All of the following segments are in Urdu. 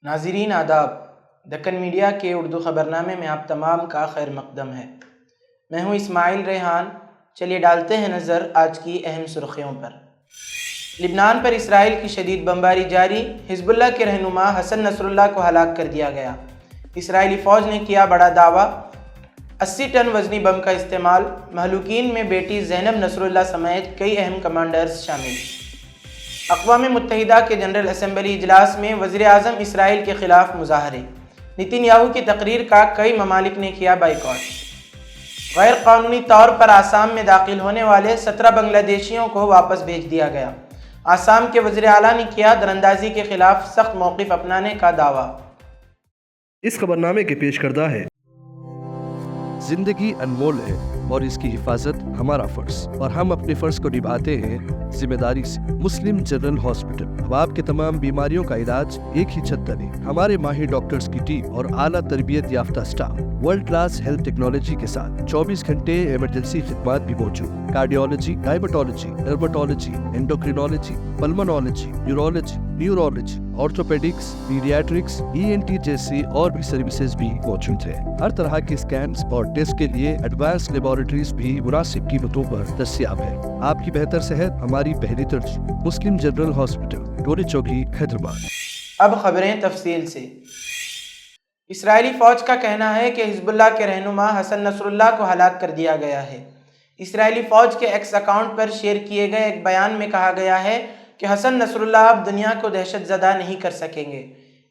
ناظرین آداب، دکن میڈیا کے اردو خبرنامے میں آپ تمام کا خیر مقدم ہے۔ میں ہوں اسماعیل ریحان۔ چلیے ڈالتے ہیں نظر آج کی اہم سرخیوں پر۔ لبنان پر اسرائیل کی شدید بمباری جاری، حزب اللہ کے رہنما حسن نصر اللہ کو ہلاک کر دیا گیا۔ اسرائیلی فوج نے کیا بڑا دعویٰ، 80 ٹن وزنی بم کا استعمال، مہلوکین میں بیٹی زینب نصر اللہ سمیت کئی اہم کمانڈرز شامل۔ اقوام متحدہ کے جنرل اسمبلی اجلاس میں وزیر اعظم اسرائیل کے خلاف مظاہرے، نتن یاہو کی تقریر کا کئی ممالک نے کیا بائیکاٹ۔ غیر قانونی طور پر آسام میں داخل ہونے والے 17 بنگلہ دیشیوں کو واپس بھیج دیا گیا۔ آسام کے وزیر اعلیٰ نے کیا دراندازی کے خلاف سخت موقف اپنانے کا دعویٰ۔ اس خبرنامے کے پیش کردہ ہے۔ زندگی انمول ہے اور اس کی حفاظت ہمارا فرض، اور ہم اپنے فرض کو نبھاتے ہیں ذمہ داری سے۔ مسلم جنرل ہاسپٹل اب آپ کے تمام بیماریوں کا علاج ایک ہی چھت تلے۔ ہمارے ماہر ڈاکٹرز کی ٹیم اور اعلیٰ تربیت یافتہ staff world class health technology کے ساتھ 24 گھنٹے ایمرجنسی خدمات بھی موجود۔ Cardiology, diabetology, dermatology, endocrinology, pulmonology, urology, neurology, orthopaedics, paediatrics, ENT جیسی اور بھی سروسز بھی موجود ہیں۔ ہر طرح کے اسکینز اور ٹیسٹ کے لیے ایڈوانس لیبارٹریز بھی مناسب قیمتوں پر دستیاب ہے۔ آپ کی بہتر صحت ہماری پہلی ترجیح۔ مسلم جنرل ہاسپٹل، ٹولی چوکی، حیدرآباد۔ اب خبریں تفصیل سے۔ اسرائیلی فوج کا کہنا ہے کہ حزب اللہ کے رہنما حسن نصر اللہ کو ہلاک کر دیا گیا ہے۔ اسرائیلی فوج کے ایکس اکاؤنٹ پر شیئر کیے گئے ایک بیان میں کہا گیا ہے کہ حسن نصر اللہ اب دنیا کو دہشت زدہ نہیں کر سکیں گے۔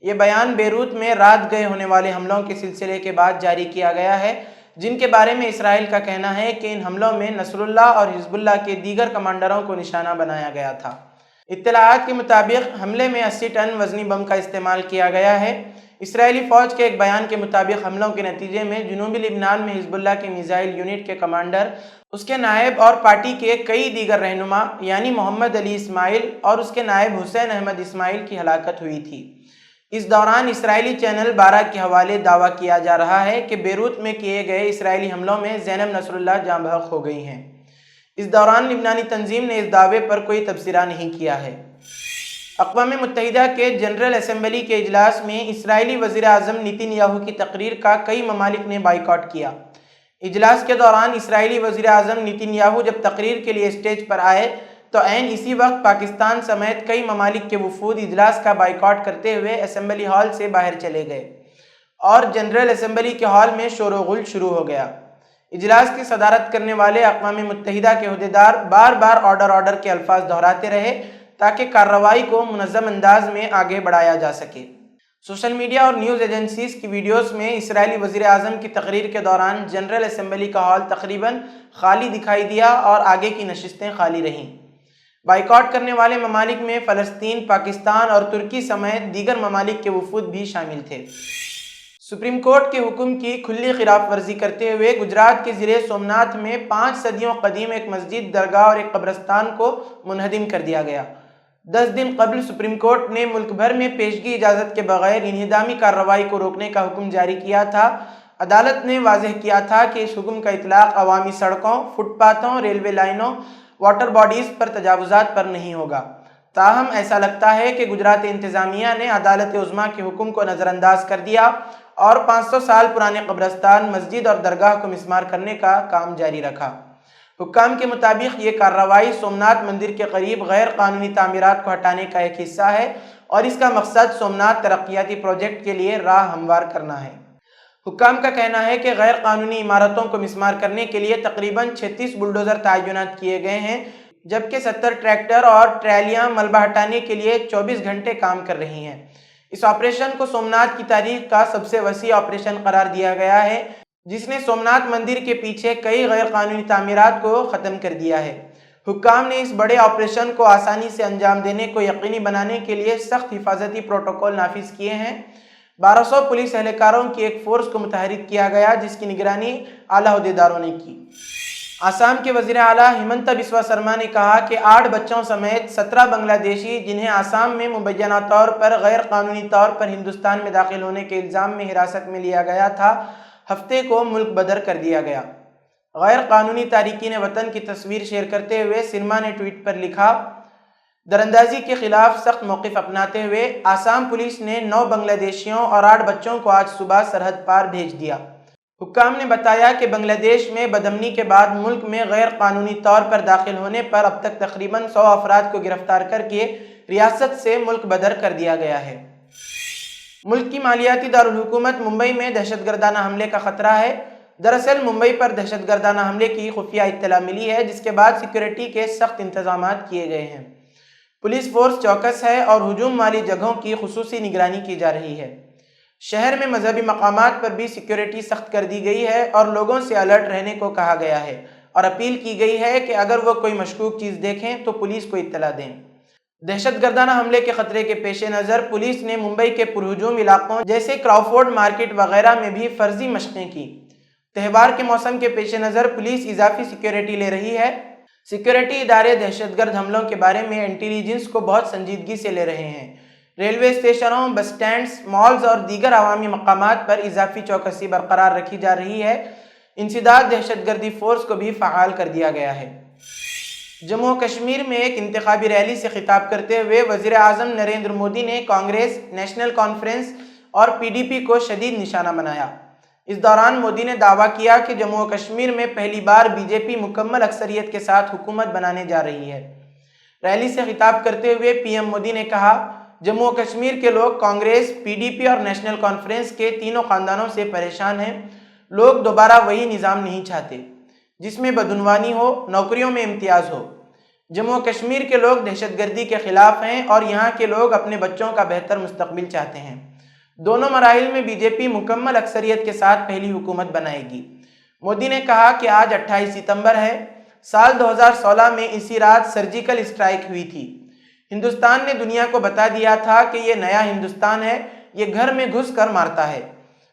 یہ بیان بیروت میں رات گئے ہونے والے حملوں کے سلسلے کے بعد جاری کیا گیا ہے، جن کے بارے میں اسرائیل کا کہنا ہے کہ ان حملوں میں نصر اللہ اور حزب اللہ کے دیگر کمانڈروں کو نشانہ بنایا گیا تھا۔ اطلاعات کے مطابق حملے میں 80 ٹن وزنی بم کا استعمال کیا گیا ہے۔ اسرائیلی فوج کے ایک بیان کے مطابق حملوں کے نتیجے میں جنوبی لبنان میں حزب اللہ کی میزائل یونٹ کے کمانڈر، اس کے نائب اور پارٹی کے کئی دیگر رہنما یعنی محمد علی اسماعیل اور اس کے نائب حسین احمد اسماعیل کی ہلاکت ہوئی تھی۔ اس دوران اسرائیلی چینل 12 کے حوالے دعویٰ کیا جا رہا ہے کہ بیروت میں کیے گئے اسرائیلی حملوں میں زینب نصر اللہ جاں بحق ہو گئی ہیں۔ اس دوران لبنانی تنظیم نے اس دعوے پر کوئی تبصرہ نہیں کیا ہے۔ اقوام متحدہ کے جنرل اسمبلی کے اجلاس میں اسرائیلی وزیر اعظم نتن یاہو کی تقریر کا کئی ممالک نے بائیکاٹ کیا۔ اجلاس کے دوران اسرائیلی وزیر اعظم نتن یاہو جب تقریر کے لیے اسٹیج پر آئے تو عین اسی وقت پاکستان سمیت کئی ممالک کے وفود اجلاس کا بائیکاٹ کرتے ہوئے اسمبلی ہال سے باہر چلے گئے اور جنرل اسمبلی کے ہال میں شور و غل شروع ہو گیا۔ اجلاس کی صدارت کرنے والے اقوام متحدہ کے عہدیدار بار بار آرڈر کے الفاظ دہراتے رہے تاکہ کارروائی کو منظم انداز میں آگے بڑھایا جا سکے۔ سوشل میڈیا اور نیوز ایجنسیز کی ویڈیوز میں اسرائیلی وزیر اعظم کی تقریر کے دوران جنرل اسمبلی کا ہال تقریباً خالی دکھائی دیا اور آگے کی نشستیں خالی رہیں۔ بائیکاٹ کرنے والے ممالک میں فلسطین، پاکستان اور ترکی سمیت دیگر ممالک کے وفود بھی شامل تھے۔ سپریم کورٹ کے حکم کی کھلی خلاف ورزی کرتے ہوئے گجرات کے ضلع سومناتھ میں 5 صدیوں قدیم ایک مسجد، درگاہ اور ایک قبرستان کو منہدم کر دیا گیا۔ 10 دن قبل سپریم کورٹ نے ملک بھر میں پیشگی اجازت کے بغیر انہدامی کارروائی کو روکنے کا حکم جاری کیا تھا۔ عدالت نے واضح کیا تھا کہ اس حکم کا اطلاق عوامی سڑکوں، فٹ پاتھوں، ریلوے لائنوں، واٹر باڈیز پر تجاوزات پر نہیں ہوگا۔ تاہم ایسا لگتا ہے کہ گجرات انتظامیہ نے عدالت عظمیٰ کے حکم کو نظر انداز کر دیا اور 500 سال پرانے قبرستان، مسجد اور درگاہ کو مسمار کرنے کا کام جاری رکھا۔ حکام کے مطابق یہ کارروائی سومناتھ مندر کے قریب غیر قانونی تعمیرات کو ہٹانے کا ایک حصہ ہے اور اس کا مقصد سومناتھ ترقیاتی پروجیکٹ کے لیے راہ ہموار کرنا ہے۔ حکام کا کہنا ہے کہ غیر قانونی عمارتوں کو مسمار کرنے کے لیے تقریباً 36 بلڈوزر تعینات کیے گئے ہیں، جبکہ 70 ٹریکٹر اور ٹرالیاں ملبہ ہٹانے کے لیے 24 گھنٹے کام کر رہی ہیں۔ اس آپریشن کو سومناتھ کی تاریخ کا سب سے وسیع آپریشن قرار دیا گیا ہے، جس نے سومناتھ مندر کے پیچھے کئی غیر قانونی تعمیرات کو ختم کر دیا ہے۔ حکام نے اس بڑے آپریشن کو آسانی سے انجام دینے کو یقینی بنانے کے لیے سخت حفاظتی پروٹوکول نافذ کیے ہیں۔ 1200 پولیس اہلکاروں کی ایک فورس کو متحرک کیا گیا، جس کی نگرانی اعلیٰ عہدیداروں نے کی۔ آسام کے وزیر اعلیٰ ہمنتا بسوا سرما نے کہا کہ 8 بچوں سمیت 17 بنگلہ دیشی جنہیں آسام میں مبینہ طور پر غیر قانونی طور پر ہندوستان میں داخل ہونے کے الزام میں حراست میں لیا گیا تھا، ہفتے کو ملک بدر کر دیا گیا۔ غیر قانونی تارکین وطن کی تصویر شیئر کرتے ہوئے سرما نے ٹویٹ پر لکھا، دراندازی کے خلاف سخت موقف اپناتے ہوئے آسام پولیس نے 9 بنگلہ دیشیوں اور 8 بچوں کو آج صبح سرحد پار بھیج دیا۔ حکام نے بتایا کہ بنگلہ دیش میں بدامنی کے بعد ملک میں غیر قانونی طور پر داخل ہونے پر اب تک تقریباً 100 افراد کو گرفتار کر کے ریاست سے ملک بدر کر دیا گیا ہے۔ ملک کی مالیاتی دارالحکومت ممبئی میں دہشت گردانہ حملے کا خطرہ ہے۔ دراصل ممبئی پر دہشت گردانہ حملے کی خفیہ اطلاع ملی ہے، جس کے بعد سیکورٹی کے سخت انتظامات کیے گئے ہیں۔ پولیس فورس چوکس ہے اور ہجوم والی جگہوں کی خصوصی نگرانی کی جا رہی ہے۔ شہر میں مذہبی مقامات پر بھی سیکورٹی سخت کر دی گئی ہے اور لوگوں سے الرٹ رہنے کو کہا گیا ہے اور اپیل کی گئی ہے کہ اگر وہ کوئی مشکوک چیز دیکھیں تو پولیس کو اطلاع دیں۔ دہشت گردانہ حملے کے خطرے کے پیش نظر پولیس نے ممبئی کے پرہجوم علاقوں جیسے کراؤفورڈ مارکیٹ وغیرہ میں بھی فرضی مشقیں کی۔ تہوار کے موسم کے پیش نظر پولیس اضافی سیکورٹی لے رہی ہے۔ سیکورٹی ادارے دہشت گرد حملوں کے بارے میں انٹیلیجنس کو بہت سنجیدگی سے لے رہے ہیں۔ ریلوے اسٹیشنوں، بس سٹینڈز، مالز اور دیگر عوامی مقامات پر اضافی چوکسی برقرار رکھی جا رہی ہے۔ انسداد دہشت گردی فورس کو بھی فعال کر دیا گیا ہے۔ جموں و کشمیر میں ایک انتخابی ریلی سے خطاب کرتے ہوئے وزیر اعظم نریندر مودی نے کانگریس، نیشنل کانفرنس اور PDP کو شدید نشانہ بنایا۔ اس دوران مودی نے دعویٰ کیا کہ جموں و کشمیر میں پہلی بار BJP مکمل اکثریت کے ساتھ حکومت بنانے جا رہی ہے۔ ریلی سے خطاب کرتے ہوئے PM مودی نے کہا، جموں و کشمیر کے لوگ کانگریس، PDP اور نیشنل کانفرنس کے تینوں خاندانوں سے پریشان ہیں۔ لوگ دوبارہ وہی نظام نہیں چاہتے جس میں بدعنوانی ہو، نوکریوں میں امتیاز ہو۔ جموں و کشمیر کے لوگ دہشت گردی کے خلاف ہیں اور یہاں کے لوگ اپنے بچوں کا بہتر مستقبل چاہتے ہیں۔ دونوں مراحل میں BJP مکمل اکثریت کے ساتھ پہلی حکومت بنائے گی۔ مودی نے کہا کہ آج 28 ستمبر ہے۔ سال 2016 میں اسی رات سرجیکل اسٹرائک ہوئی تھی۔ ہندوستان نے دنیا کو بتا دیا تھا کہ یہ نیا ہندوستان ہے، یہ گھر میں گھس کر مارتا ہے۔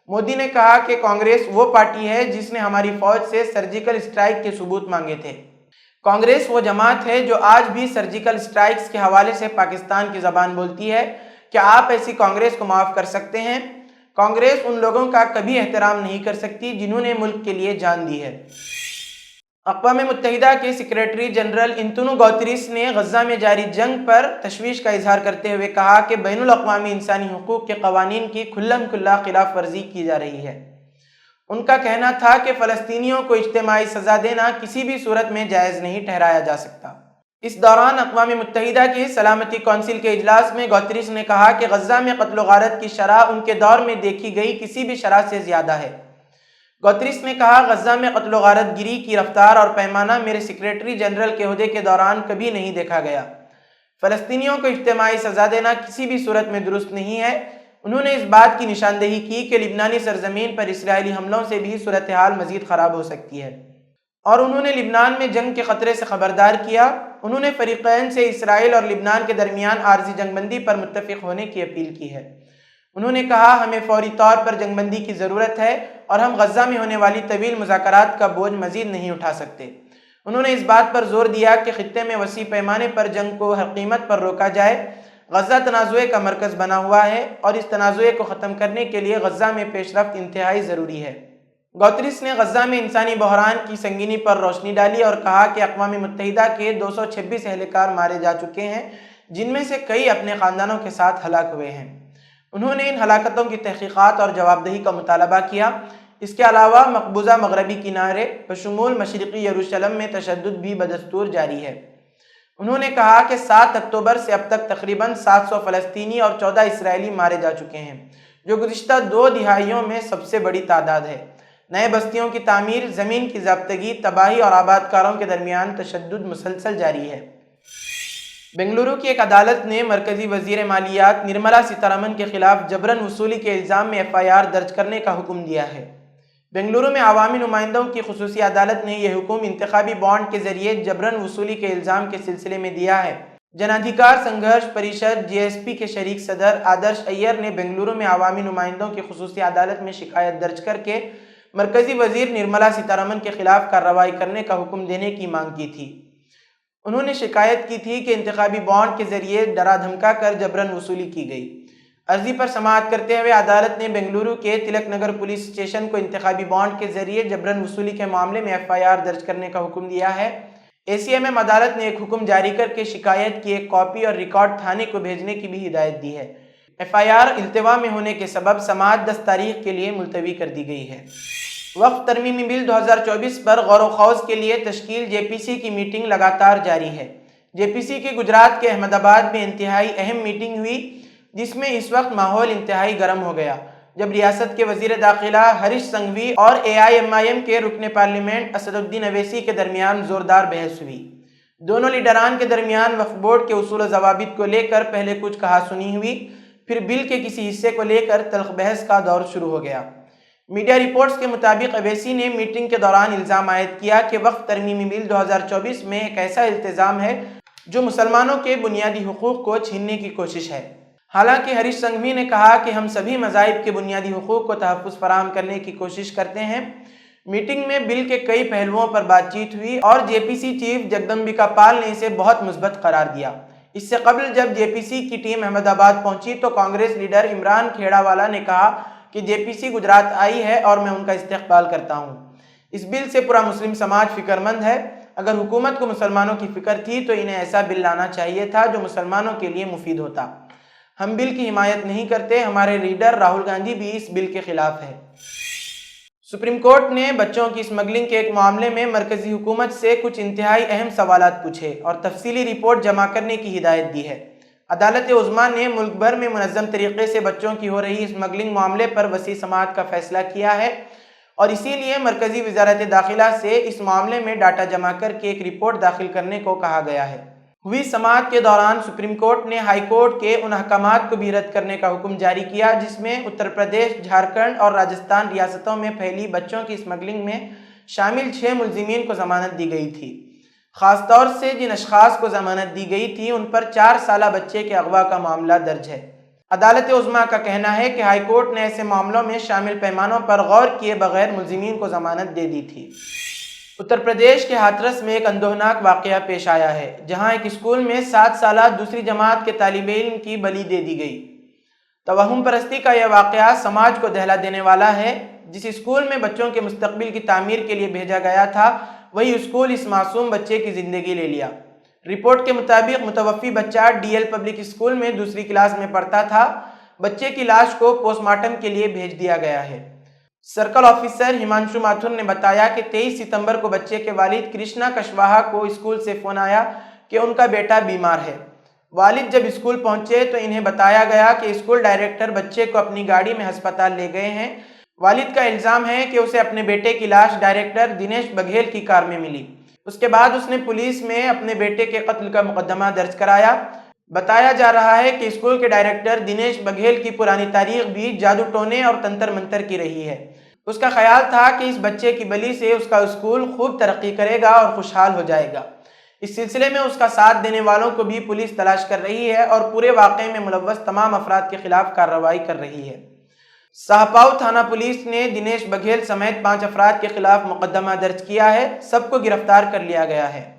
مودی نے کہا کہ کانگریس وہ پارٹی ہے جس نے ہماری فوج سے سرجیکل اسٹرائک کے ثبوت مانگے تھے۔ کانگریس وہ جماعت ہے جو آج بھی سرجیکل اسٹرائکس کے حوالے سے پاکستان کی زبان بولتی ہے۔ کیا آپ ایسی کانگریس کو معاف کر سکتے ہیں؟ کانگریس ان لوگوں کا کبھی احترام نہیں کر سکتی جنہوں نے ملک کے لیے جان دی ہے۔ اقوام متحدہ کے سیکریٹری جنرل انتونیو گوتریس نے غزہ میں جاری جنگ پر تشویش کا اظہار کرتے ہوئے کہا کہ بین الاقوامی انسانی حقوق کے قوانین کی کھلم کھلا خلاف ورزی کی جا رہی ہے۔ ان کا کہنا تھا کہ فلسطینیوں کو اجتماعی سزا دینا کسی بھی صورت میں جائز نہیں ٹھہرایا جا سکتا۔ اس دوران اقوام متحدہ کی سلامتی کونسل کے اجلاس میں گوتریس نے کہا کہ غزہ میں قتل و غارت کی شرح ان کے دور میں دیکھی گئی کسی بھی شرح سے زیادہ ہے۔ گوتریس نے کہا، غزہ میں قتل و غارت گری کی رفتار اور پیمانہ میرے سیکریٹری جنرل کے عہدے کے دوران کبھی نہیں دیکھا گیا۔ فلسطینیوں کو اجتماعی سزا دینا کسی بھی صورت میں درست نہیں ہے۔ انہوں نے اس بات کی نشاندہی کی کہ لبنانی سرزمین پر اسرائیلی حملوں سے بھی صورتحال مزید خراب ہو سکتی ہے، اور انہوں نے لبنان میں جنگ کے خطرے سے خبردار کیا۔ انہوں نے فریقین سے اسرائیل اور لبنان کے درمیان عارضی جنگ بندی پر متفق ہونے کی اپیل کی ہے۔ انہوں نے کہا، ہمیں فوری طور پر جنگ بندی کی ضرورت ہے اور ہم غزہ میں ہونے والی طویل مذاکرات کا بوجھ مزید نہیں اٹھا سکتے۔ انہوں نے اس بات پر زور دیا کہ خطے میں وسیع پیمانے پر جنگ کو ہر قیمت پر روکا جائے۔ غزہ تنازع کا مرکز بنا ہوا ہے اور اس تنازع کو ختم کرنے کے لیے غزہ میں پیش رفت انتہائی ضروری ہے۔ گوتریس نے غزہ میں انسانی بحران کی سنگینی پر روشنی ڈالی اور کہا کہ اقوام متحدہ کے 226 اہلکار مارے جا چکے ہیں، جن میں سے کئی اپنے خاندانوں کے ساتھ ہلاک ہوئے ہیں۔ انہوں نے ان ہلاکتوں کی تحقیقات اور جواب دہی کا مطالبہ کیا۔ اس کے علاوہ مقبوضہ مغربی کنارے بشمول مشرقی یروشلم میں تشدد بھی بدستور جاری ہے۔ انہوں نے کہا کہ 7 اکتوبر سے اب تک تقریباً 700 فلسطینی اور 14 اسرائیلی مارے جا چکے ہیں، جو گزشتہ 2 دہائیوں میں سب سے بڑی تعداد ہے۔ نئے بستیوں کی تعمیر، زمین کی ضابطگی، تباہی اور آبادکاروں کے درمیان تشدد مسلسل جاری ہے۔ بنگلورو کی ایک عدالت نے مرکزی وزیر مالیات نرملا سیتارمن کے خلاف جبراً وصولی کے الزام میں FIR درج کرنے کا حکم دیا ہے۔ بنگلورو میں عوامی نمائندوں کی خصوصی عدالت نے یہ حکم انتخابی بانڈ کے ذریعے جبراً وصولی کے الزام کے سلسلے میں دیا ہے۔ جنادھیکار سنگھرش پریشد JSP کے شریک صدر آدرش ایّر نے بنگلورو میں عوامی نمائندوں کی خصوصی عدالت میں شکایت درج کر کے مرکزی وزیر نرملا سیتارمن کے خلاف کارروائی کرنے کا حکم دینے کی مانگ کی تھی۔ انہوں نے شکایت کی تھی کہ انتخابی بانڈ کے ذریعے ڈرا دھمکا کر جبراً وصولی کی گئی۔ عرضی پر سماعت کرتے ہوئے عدالت نے بنگلورو کے تلک نگر پولیس اسٹیشن کو انتخابی بانڈ کے ذریعے جبراً وصولی کے معاملے میں FIR درج کرنے کا حکم دیا ہے۔ ACMM عدالت نے ایک حکم جاری کر کے شکایت کی ایک کاپی اور ریکارڈ تھانے کو بھیجنے کی بھی ہدایت دی ہے۔ FIR التوا میں ہونے کے سبب سماعت 10 تاریخ کے لیے ملتوی کر دی گئی ہے۔ وقف ترمیمی بل 2024 پر غور و خوض کے لیے تشکیل JPC کی میٹنگ لگاتار جاری ہے۔ JPC کی گجرات کے احمد آباد میں انتہائی اہم میٹنگ ہوئی، جس میں اس وقت ماحول انتہائی گرم ہو گیا جب ریاست کے وزیر داخلہ ہریش سنگھوی اور AIMIM کے رکن پارلیمنٹ اسد الدین اویسی کے درمیان زوردار بحث ہوئی۔ دونوں لیڈران کے درمیان وقف بورڈ کے اصول و ضوابط کو لے کر پہلے کچھ کہا سنی ہوئی، پھر بل کے کسی حصے کو لے کر تلخ بحث کا دور شروع ہو گیا۔ میڈیا رپورٹس کے مطابق اویسی نے میٹنگ کے دوران الزام عائد کیا کہ وقف ترمیمی بل 2024 میں ایک ایسا التزام ہے جو مسلمانوں کے بنیادی حقوق کو چھیننے کی کوشش ہے۔ حالانکہ ہریش سنگھوی نے کہا کہ ہم سبھی مذاہب کے بنیادی حقوق کو تحفظ فراہم کرنے کی کوشش کرتے ہیں۔ میٹنگ میں بل کے کئی پہلوؤں پر بات چیت ہوئی اور JPC چیف جگدمبکا پال نے اسے بہت مثبت قرار دیا۔ اس سے قبل جب JPC کی ٹیم احمد آباد پہنچی تو کانگریس لیڈر عمران کھیڑا والا نے کہا کہ JPC گجرات آئی ہے اور میں ان کا استقبال کرتا ہوں۔ اس بل سے پورا مسلم سماج فکر مند ہے۔ اگر حکومت کو مسلمانوں کی فکر تھی تو انہیں ایسا بل لانا چاہیے تھا جو مسلمانوں کے لیے مفید ہوتا۔ ہم بل کی حمایت نہیں کرتے، ہمارے لیڈر راہل گاندھی بھی اس بل کے خلاف ہے۔ سپریم کورٹ نے بچوں کی اسمگلنگ کے ایک معاملے میں مرکزی حکومت سے کچھ انتہائی اہم سوالات پوچھے اور تفصیلی رپورٹ جمع کرنے کی ہدایت دی ہے۔ عدالت عظمیٰ نے ملک بھر میں منظم طریقے سے بچوں کی ہو رہی اسمگلنگ معاملے پر وسیع سماعت کا فیصلہ کیا ہے اور اسی لیے مرکزی وزارت داخلہ سے اس معاملے میں ڈاٹا جمع کر کے ایک رپورٹ داخل کرنے کو کہا گیا ہے۔ ہوئی سماعت کے دوران سپریم کورٹ نے ہائی کورٹ کے ان احکامات کو بھی رد کرنے کا حکم جاری کیا جس میں اتر پردیش، جھارکھنڈ اور راجستھان ریاستوں میں پھیلی بچوں کی اسمگلنگ میں شامل 6 ملزمین کو ضمانت دی گئی تھی۔ خاص طور سے جن اشخاص کو ضمانت دی گئی تھی ان پر 4 سالہ بچے کے اغوا کا معاملہ درج ہے۔ عدالت عظمیٰ کا کہنا ہے کہ ہائی کورٹ نے ایسے معاملوں میں شامل پیمانوں پر غور کیے بغیر ملزمین کو ضمانت دے دی تھی۔ اتر پردیش کے ہاتھرس میں ایک اندوہناک واقعہ پیش آیا ہے جہاں ایک اسکول میں 7 سالہ دوسری جماعت کے طالب علم کی بلی دے دی گئی۔ توہم پرستی کا یہ واقعہ سماج کو دہلا دینے والا ہے۔ جس اسکول میں بچوں کے مستقبل کی تعمیر کے لیے بھیجا گیا تھا وہی اسکول اس معصوم بچے کی زندگی لے لیا۔ رپورٹ کے مطابق متوفی بچہ DL پبلک اسکول میں دوسری کلاس میں پڑھتا تھا۔ بچے کی لاش کو پوسٹ مارٹم کے لیے بھیج دیا گیا ہے۔ سرکل آفیسر ہمانشو ماتھر نے بتایا کہ 23 ستمبر کو بچے کے والد کرشنا کشواہا کو اسکول سے فون آیا کہ ان کا بیٹا بیمار ہے۔ والد جب اسکول پہنچے تو انہیں بتایا گیا کہ اسکول ڈائریکٹر بچے کو اپنی گاڑی میں ہسپتال لے گئے ہیں۔ والد کا الزام ہے کہ اسے اپنے بیٹے کی لاش ڈائریکٹر دنیش بگھیل کی کار میں ملی۔ اس کے بعد اس نے پولیس میں اپنے بیٹے کے قتل کا مقدمہ درج کرایا۔ بتایا جا رہا ہے کہ اسکول کے ڈائریکٹر دنیش بگھیل کی پرانی تاریخ بھی جادو ٹونے اور تنتر منتر کی رہی ہے۔ اس کا خیال تھا کہ اس بچے کی بلی سے اس کا اسکول خوب ترقی کرے گا اور خوشحال ہو جائے گا۔ اس سلسلے میں اس کا ساتھ دینے والوں کو بھی پولیس تلاش کر رہی ہے اور پورے واقعے میں ملوث تمام افراد کے خلاف کارروائی کر رہی ہے۔ سہاپاؤ تھانہ پولیس نے دنیش بگھیل سمیت 5 افراد کے خلاف مقدمہ درج کیا ہے۔ سب کو گرفتار کر لیا گیا ہے۔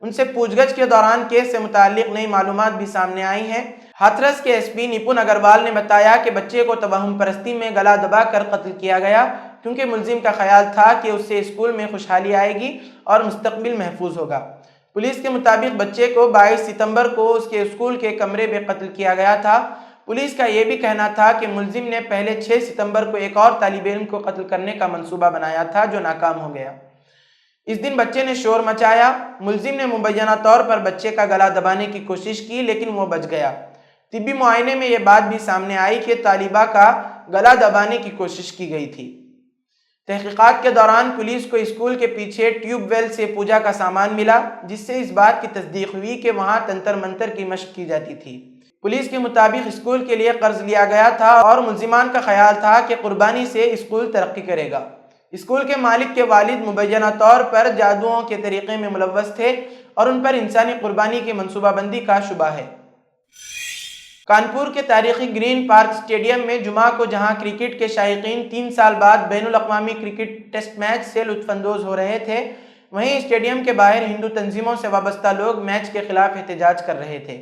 ان سے پوچھ گچھ کے دوران کیس سے متعلق نئی معلومات بھی سامنے آئی ہیں۔ ہاتھرس کے SP نپن اگروال نے بتایا کہ بچے کو توہم پرستی میں گلا دبا کر قتل کیا گیا کیونکہ ملزم کا خیال تھا کہ اس سے اسکول میں خوشحالی آئے گی اور مستقبل محفوظ ہوگا۔ پولیس کے مطابق بچے کو 22 ستمبر کو اس کے اسکول کے کمرے میں قتل کیا گیا تھا۔ پولیس کا یہ بھی کہنا تھا کہ ملزم نے پہلے 6 ستمبر کو ایک اور طالب علم کو قتل کرنے کا منصوبہ بنایا تھا جو ناکام ہو گیا۔ اس دن بچے نے شور مچایا۔ ملزم نے مبینہ طور پر بچے کا گلا دبانے کی کوشش کی لیکن وہ بچ گیا۔ طبی معائنے میں یہ بات بھی سامنے آئی کہ طالبہ کا گلا دبانے کی کوشش کی گئی تھی۔ تحقیقات کے دوران پولیس کو اسکول کے پیچھے ٹیوب ویل سے پوجا کا سامان ملا جس سے اس بات کی تصدیق ہوئی کہ وہاں تنتر منتر کی مشق کی جاتی تھی۔ پولیس کے مطابق اسکول کے لیے قرض لیا گیا تھا اور ملزمان کا خیال تھا کہ قربانی سے اسکول ترقی کرے گا۔ اسکول کے مالک کے والد مبینہ طور پر جادوؤں کے طریقے میں ملوث تھے اور ان پر انسانی قربانی کی منصوبہ بندی کا شبہ ہے۔ کانپور کے تاریخی گرین پارک اسٹیڈیم میں جمعہ کو جہاں کرکٹ کے شائقین 3 سال بعد بین الاقوامی کرکٹ ٹیسٹ میچ سے لطف اندوز ہو رہے تھے، وہیں اسٹیڈیم کے باہر ہندو تنظیموں سے وابستہ لوگ میچ کے خلاف احتجاج کر رہے تھے۔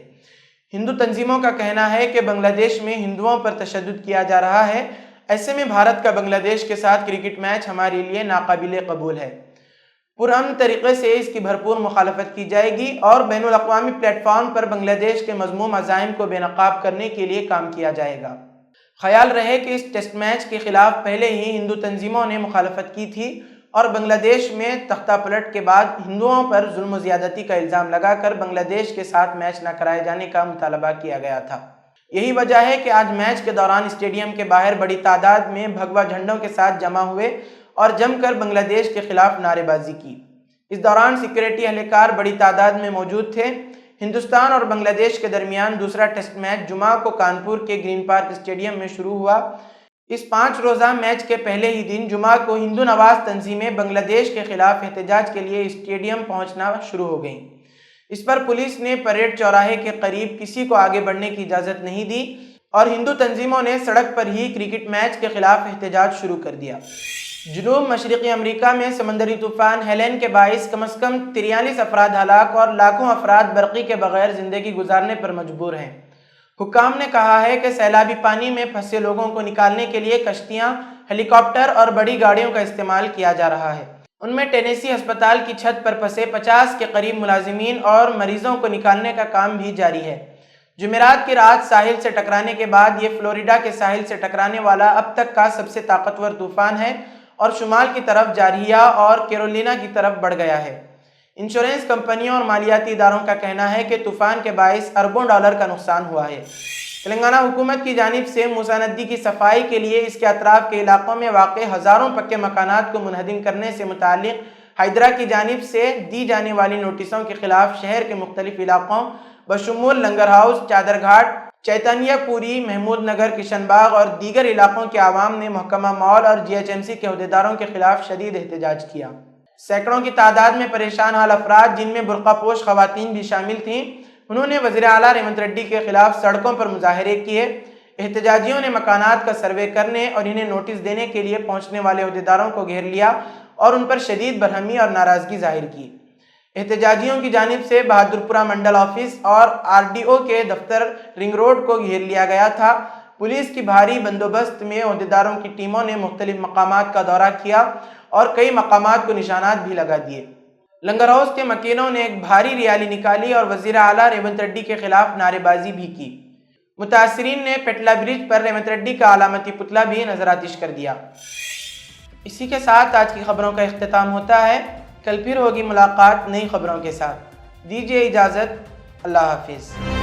ہندو تنظیموں کا کہنا ہے کہ بنگلہ دیش میں ہندوؤں پر تشدد کیا جا رہا ہے، ایسے میں بھارت کا بنگلہ دیش کے ساتھ کرکٹ میچ ہمارے لیے ناقابل قبول ہے۔ پرامن طریقے سے اس کی بھرپور مخالفت کی جائے گی اور بین الاقوامی پلیٹ فارم پر بنگلہ دیش کے مذموم عزائم کو بے نقاب کرنے کے لیے کام کیا جائے گا۔ خیال رہے کہ اس ٹیسٹ میچ کے خلاف پہلے ہی ہندو تنظیموں نے مخالفت کی تھی اور بنگلہ دیش میں تختہ پلٹ کے بعد ہندوؤں پر ظلم و زیادتی کا الزام لگا کر بنگلہ دیش کے ساتھ میچ نہ کرائے جانے کا مطالبہ کیا گیا تھا۔ یہی وجہ ہے کہ آج میچ کے دوران اسٹیڈیم کے باہر بڑی تعداد میں بھگوا جھنڈوں کے ساتھ جمع ہوئے اور جم کر بنگلہ دیش کے خلاف نعرے بازی کی۔ اس دوران سیکورٹی اہلکار بڑی تعداد میں موجود تھے۔ ہندوستان اور بنگلہ دیش کے درمیان دوسرا ٹیسٹ میچ جمعہ کو کانپور کے گرین پارک اسٹیڈیم میں شروع ہوا۔ اس 5 روزہ میچ کے پہلے ہی دن جمعہ کو ہندو نواز تنظیمیں بنگلہ دیش کے خلاف احتجاج کے لیے اسٹیڈیم پہنچنا شروع ہو گئیں۔ اس پر پولیس نے پریڈ چوراہے کے قریب کسی کو آگے بڑھنے کی اجازت نہیں دی اور ہندو تنظیموں نے سڑک پر ہی کرکٹ میچ کے خلاف احتجاج شروع کر دیا۔ جنوب مشرقی امریکہ میں سمندری طوفان ہیلن کے باعث کم از کم 43 افراد ہلاک اور لاکھوں افراد برقی کے بغیر زندگی گزارنے پر مجبور ہیں۔ حکام نے کہا ہے کہ سیلابی پانی میں پھنسے لوگوں کو نکالنے کے لیے کشتیاں، ہیلی کاپٹر اور بڑی گاڑیوں کا استعمال کیا جا رہا ہے۔ ان میں ٹینیسی ہسپتال کی چھت پر پھنسے 50 کے قریب ملازمین اور مریضوں کو نکالنے کا کام بھی جاری ہے۔ جمعرات کی رات ساحل سے ٹکرانے کے بعد یہ فلوریڈا کے ساحل سے ٹکرانے والا اب تک کا سب سے طاقتور طوفان ہے اور شمال کی طرف جارجیا اور کیرولینا کی طرف بڑھ گیا ہے۔ انشورنس کمپنیوں اور مالیاتی اداروں کا کہنا ہے کہ طوفان کے باعث اربوں ڈالر کا نقصان ہوا ہے۔ تلنگانہ حکومت کی جانب سے موسیٰ ندی کی صفائی کے لیے اس کے اطراف کے علاقوں میں واقع ہزاروں پکے مکانات کو منہدم کرنے سے متعلق ہائیدرا کی جانب سے دی جانے والی نوٹسوں کے خلاف شہر کے مختلف علاقوں بشمول لنگر ہاؤس، چادر گھاٹ، چیتانیہ پوری، محمود نگر، کشن باغ اور دیگر علاقوں کے عوام نے محکمہ مال اور GHMC کے عہدیداروں کے خلاف شدید احتجاج کیا۔ سینکڑوں کی تعداد میں پریشان حال افراد، جن میں برقع پوش خواتین بھی شامل تھیں، انہوں نے وزیر اعلیٰ ریونت ریڈی کے خلاف سڑکوں پر مظاہرے کیے۔ احتجاجیوں نے مکانات کا سروے کرنے اور انہیں نوٹس دینے کے لیے پہنچنے والے عہدیداروں کو گھیر لیا اور ان پر شدید برہمی اور ناراضگی ظاہر کی۔ احتجاجیوں کی جانب سے بہادرپورہ منڈل آفس اور RDO کے دفتر رنگ روڈ کو گھیر لیا گیا تھا۔ پولیس کی بھاری بندوبست میں عہدیداروں کی ٹیموں نے مختلف مقامات کا دورہ کیا اور کئی مقامات کو نشانات بھی لگا دیے۔ لنگر ہاؤس کے مکینوں نے ایک بھاری ریالی نکالی اور وزیر اعلیٰ ریونت ریڈی کے خلاف نعرے بازی بھی کی۔ متاثرین نے پیٹلا برج پر ریونت ریڈی کا علامتی پتلا بھی نظر آتش کر دیا۔ اسی کے ساتھ آج کی خبروں کا اختتام ہوتا ہے۔ کل پھر ہوگی ملاقات نئی خبروں کے ساتھ۔ دیجیے اجازت۔ اللہ حافظ۔